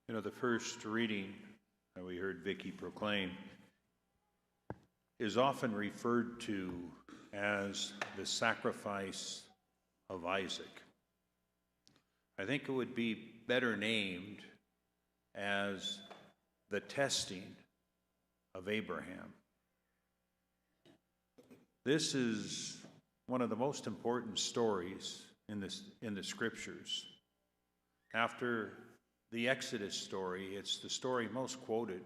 You know, the first reading that we heard Vicki proclaim is often referred to as the sacrifice of Isaac. I think it would be better named as the testing of Abraham. This is one of the most important stories in the scriptures. After the Exodus story, it's the story most quoted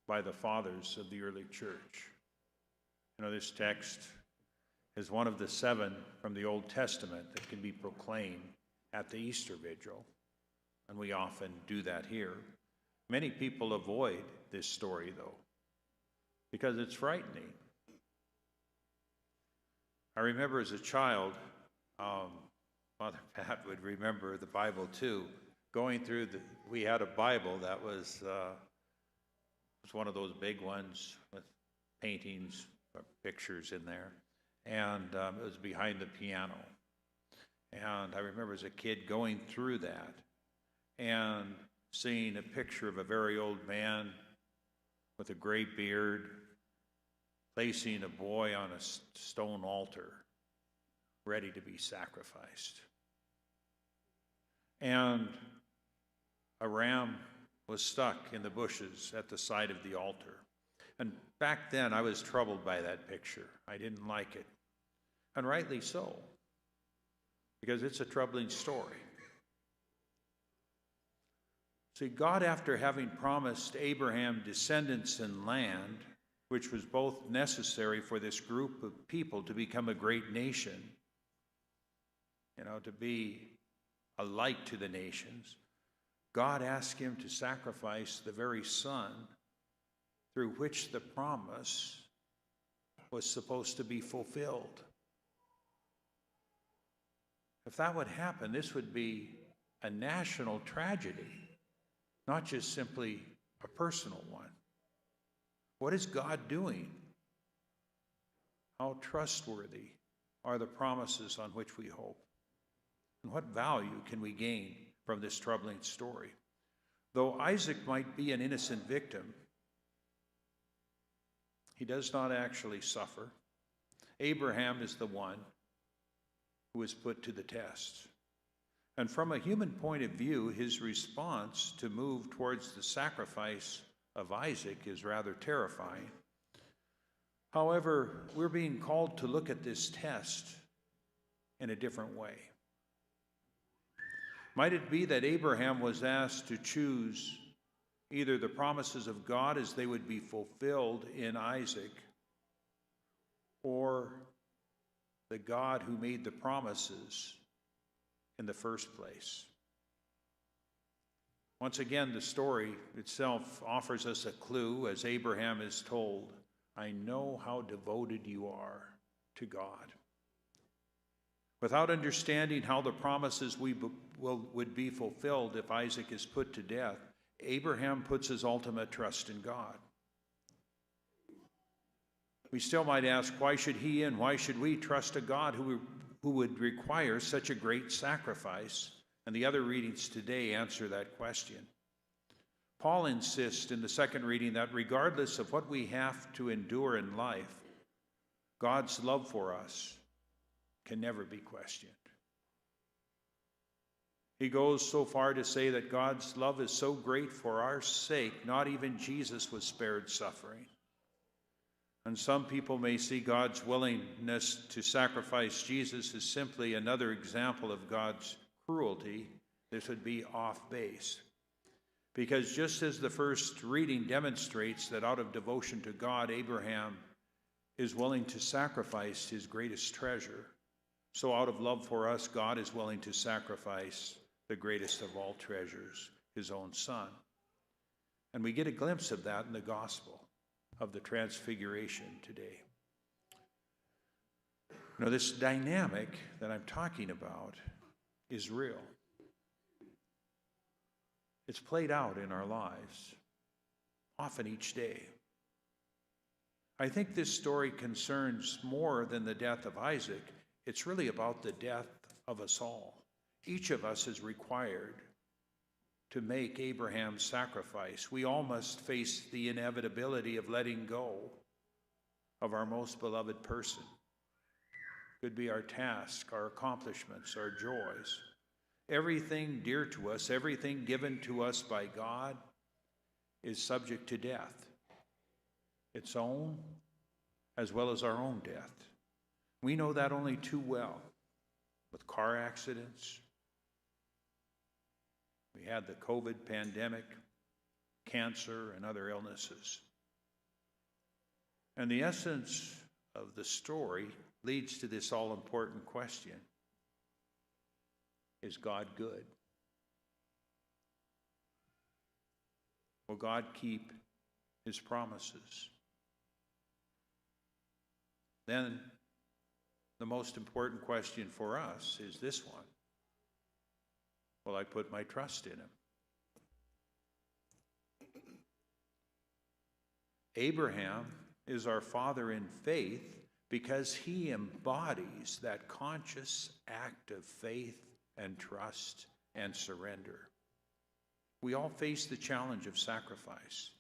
by the fathers of the early church. You know, this text is one of the 7 from the Old Testament that can be proclaimed at the Easter Vigil, and we often do that here. Many people avoid this story, though, because it's frightening. I remember as a child, Father Pat would remember the Bible too, going through we had a Bible that was one of those big ones with paintings or pictures in there, and it was behind the piano. And I remember as a kid going through that and seeing a picture of a very old man with a gray beard placing a boy on a stone altar ready to be sacrificed. And a ram was stuck in the bushes at the side of the altar. And back then I was troubled by that picture. I didn't like it. And rightly so, because it's a troubling story. See, God, after having promised Abraham descendants and land, which was both necessary for this group of people to become a great nation, to be a light to the nations, God asked him to sacrifice the very son through which the promise was supposed to be fulfilled. If that would happen, this would be a national tragedy, not just simply a personal one. What is God doing? How trustworthy are the promises on which we hope? And what value can we gain from this troubling story? Though Isaac might be an innocent victim, he does not actually suffer. Abraham is the one who is put to the test. And from a human point of view, his response to move towards the sacrifice of Isaac is rather terrifying. However, we're being called to look at this test in a different way. Might it be that Abraham was asked to choose either the promises of God as they would be fulfilled in Isaac, or the God who made the promises in the first place? Once again, the story itself offers us a clue as Abraham is told, "I know how devoted you are to God." Without understanding how the promises would be fulfilled if Isaac is put to death, Abraham puts his ultimate trust in God. We still might ask, why should he and why should we trust a God who would require such a great sacrifice? And the other readings today answer that question. Paul insists in the second reading that regardless of what we have to endure in life, God's love for us can never be questioned. He goes so far to say that God's love is so great for our sake, not even Jesus was spared suffering. And some people may see God's willingness to sacrifice Jesus as simply another example of God's cruelty. This would be off base. Because just as the first reading demonstrates that out of devotion to God, Abraham is willing to sacrifice his greatest treasure, so out of love for us, God is willing to sacrifice the greatest of all treasures, his own son. And we get a glimpse of that in the gospel of the Transfiguration today. This dynamic that I'm talking about is real. It's played out in our lives, often each day. I think this story concerns more than the death of Isaac. It's really about the death of us all. Each of us is required to make Abraham's sacrifice. We all must face the inevitability of letting go of our most beloved person. Could be our task, our accomplishments, our joys. Everything dear to us, everything given to us by God is subject to death. Its own as well as our own death. We know that only too well with car accidents. We had the COVID pandemic, cancer, and other illnesses. And the essence of the story leads to this all-important question. Is God good? Will God keep his promises? Then the most important question for us is this one. Will I put my trust in him? Abraham is our father in faith because he embodies that conscious act of faith and trust and surrender. We all face the challenge of sacrifice.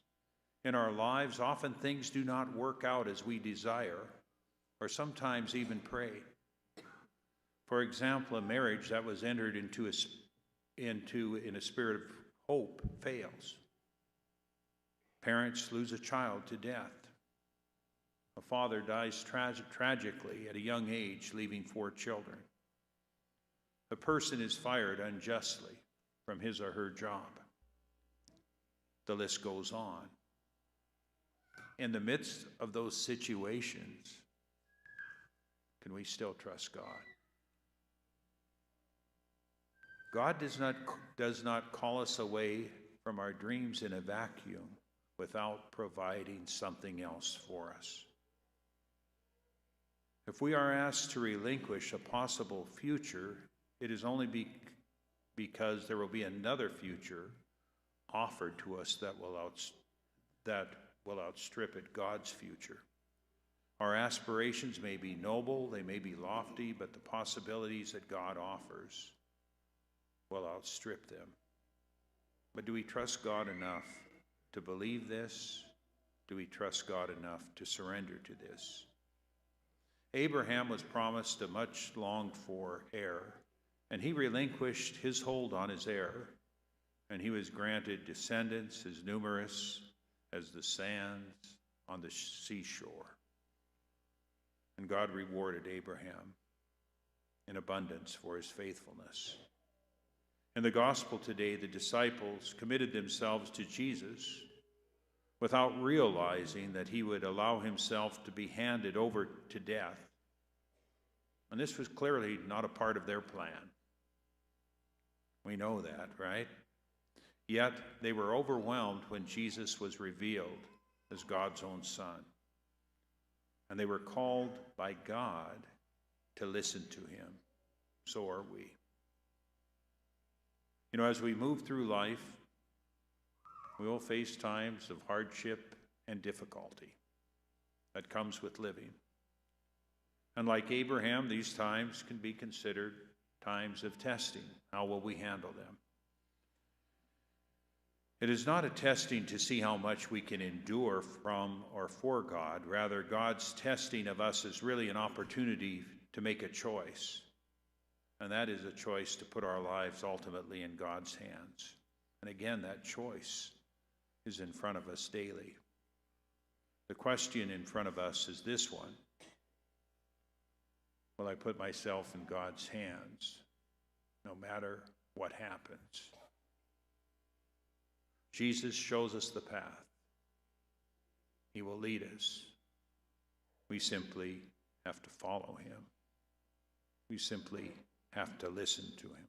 In our lives, often things do not work out as we desire, or sometimes even pray. For example, a marriage that was entered into in a spirit of hope fails. Parents lose a child to death. A father dies tragically at a young age, leaving 4 children. A person is fired unjustly from his or her job. The list goes on. In the midst of those situations, can we still trust God? God does not call us away from our dreams in a vacuum without providing something else for us. If we are asked to relinquish a possible future, it is only because there will be another future offered to us that will outstrip it, God's future. Our aspirations may be noble, they may be lofty, but the possibilities that God offers will outstrip them. But do we trust God enough to believe this? Do we trust God enough to surrender to this? Abraham was promised a much longed for heir, and he relinquished his hold on his heir, and he was granted descendants as numerous as the sands on the seashore. And God rewarded Abraham in abundance for his faithfulness. In the gospel today, the disciples committed themselves to Jesus without realizing that he would allow himself to be handed over to death. And this was clearly not a part of their plan. We know that, right? Yet they were overwhelmed when Jesus was revealed as God's own Son. And they were called by God to listen to him. So are we. You know, as we move through life, we will face times of hardship and difficulty that comes with living. And like Abraham, these times can be considered times of testing. How will we handle them? It is not a testing to see how much we can endure from or for God. Rather, God's testing of us is really an opportunity to make a choice. And that is a choice to put our lives ultimately in God's hands. And again, that choice is in front of us daily. The question in front of us is this one. Will I put myself in God's hands no matter what happens? Jesus shows us the path. He will lead us. We simply have to follow him. We simply have to listen to him.